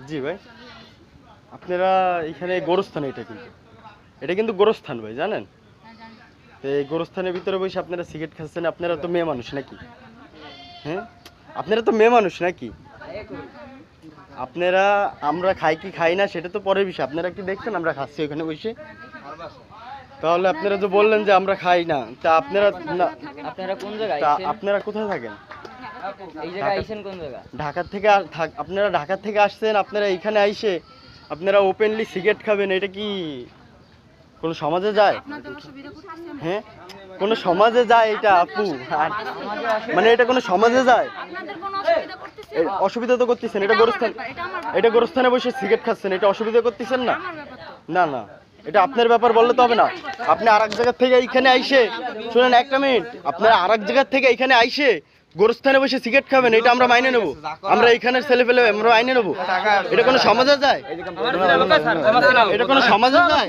জি ভাই, আপনারা এখানে গোরস্থান, এটা কিন্তু গোরস্থান ভাই, জানেন? তো এই গোরস্থানের ভিতরে বসে আপনারা সিগারেট খাচ্ছেন, আপনারা তো মেয়ে মানুষ নাকি? হ্যাঁ, আপনারা তো মেয়ে মানুষ নাকি? আপনারা, আমরা খাই কি খাই না সেটা তো পরের বিষয়, আপনারা কি দেখছেন আমরা খাচ্ছি ওখানে বসে? তাহলে আপনারা যে বললেন যে আমরা খাই না, তা আপনারা না, আপনারা কোন জায়গায় তা আইছেন? আপনারা কোথায় থাকেন? এই জায়গায় আইছেন কোন জায়গা? ঢাকা থেকে আপনারা ঢাকা থেকে আসছেন, আপনারা এইখানে আইসে আপনারা ওপেনলি সিগারেট খাবেন, এটা কি কোন সমাজে যায়? হ্যাঁ, কোন সমাজে যায় এটা আপু? মানে এটা কোন সমাজে যায়? অসুবিধা তো করতেছেন, এটা গোরস্থানে বসে সিগারেট খাচ্ছেন, এটা অসুবিধা করতেছেন না? না না, এটা আপনার ব্যাপার বললে তো হবে না। আপনি আরেক জায়গা থেকে এইখানে আইসে, শুনেন একটা মিনিট, আপনারা আরেক জায়গা থেকে এইখানে আইসে গোরস্থানে বসে সিগারেট খাবেন, এটা আমরা মাইনে নেবো, আমরা এইখানের ছেলে পেলে আমরা মাইনে নেবো? এটা কোনো সমাজে যায়? এটা কোনো সমাজে যায়?